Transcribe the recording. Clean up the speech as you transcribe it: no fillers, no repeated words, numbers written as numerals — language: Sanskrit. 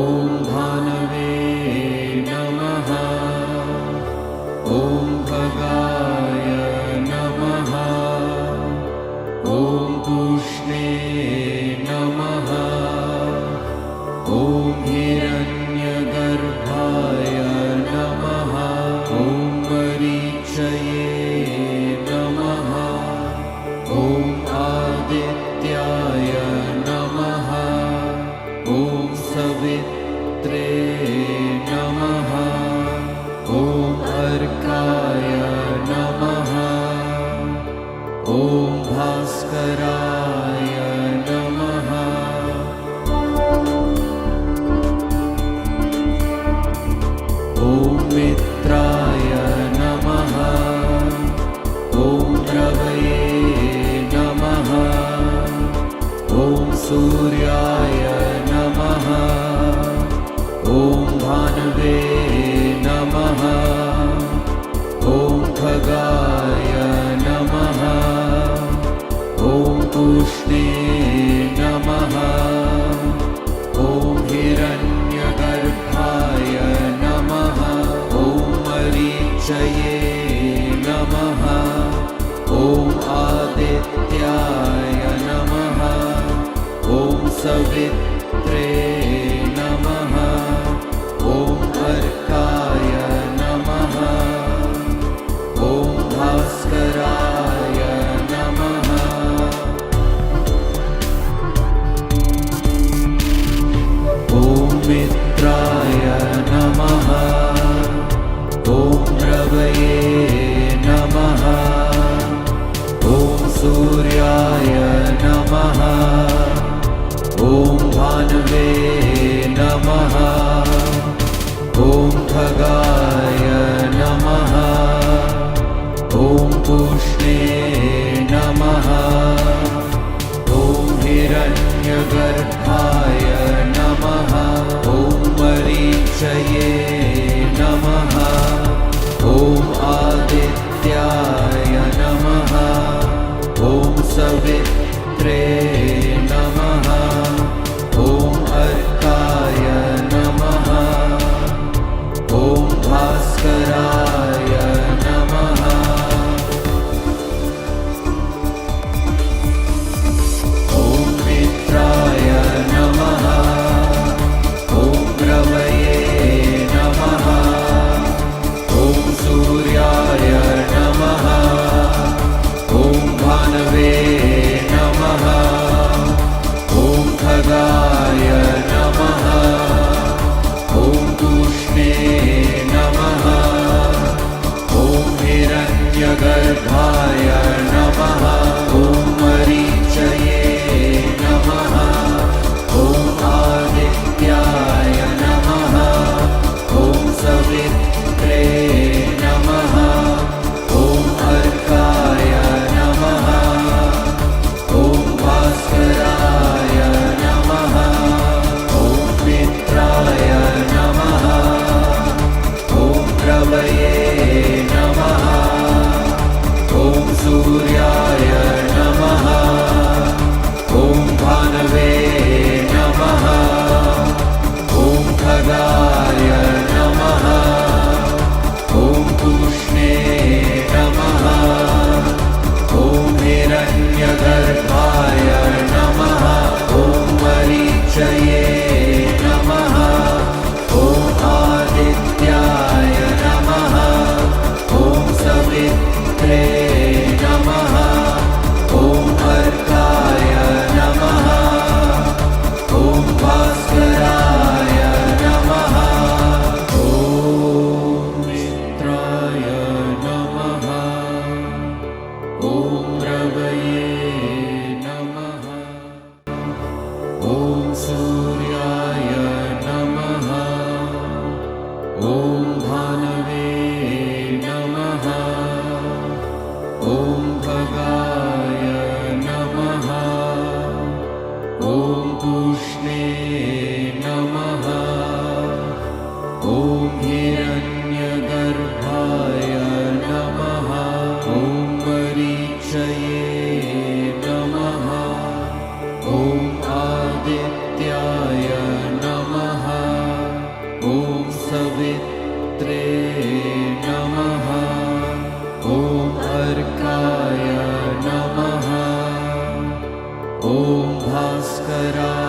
ॐ भानवे नमः। ॐ भगाय नमः। ॐ पूष्णे नमः। ॐ हिरण्यगर्भाय नमः। ॐ मरीचये नमः। ॐ आदित्याय नमः। ॐ सवित्रे नमः। ॐ अर्काय नमः। ॐ भास्कराय नमः। ॐ मित्राय नमः। ॐ रवये नमः। ॐ सूर्याय नमः। ॐ भानवे नमः। ॐ खगाय नमः। ॐ पूष्णे नमः। ॐ हिरण्यगर्भाय नमः। ॐ मरीचये नमः। ॐ आदित्याय नमः। ॐ सवित्रे नमः। ॐ अर्काय नमः। ॐ भास्कराय नमः। ॐ मित्राय नमः। ॐ रवये नमः। ॐ सूर्याय नमः। ॐ भानवे नमः। ॐ खगाय नमः। ॐ पूष्णे नमः। ॐ हिरण्यगर्भाय नमः। ॐ मरीचये नमः। ॐ आदित्याय नमः। ॐ सवित्रे नमः। ॐ अर्काय नमः। ॐ भास्कराय नमः। ॐ मित्राय नमः। ॐ रवये नमः। ॐ सूर्याय नमः। ॐ भानवे नमः। ॐ खगाय नमः। ॐ पूष्णे नमः। ॐ हिरण्यगर्भाय नमः। ॐ मरीचये नमः। ॐ आदित्याय नमः। ॐ सवित्रे नमः। ॐ अर्काय नमः। ॐ भास्कराय नमः। ॐ मित्राय नमः। ॐ रवये नमः। ॐ सूर्याय नमः। ॐ भानवे नमः। ॐ खगाय नमः। ॐ पूष्णे नमः। ॐ हिरण्यगर्भाय नमः। ॐ मरीचये नमः। ॐ आदित्याय नमः। ॐ सवित्रे नमः। ॐ अर्काय नमः। ॐ भास्कराय नमः। ॐ मित्राय नमः। ॐ रवये नमः। ॐ सूर्याय नमः। ॐ भानवे नमः। ॐ भगाय नमः। ॐ पूष्णे नमः। ॐ हिरण्यगर्भाय नमः। ॐ मरीचये नमः। ॐ आदित्याय नमः। भास्कराय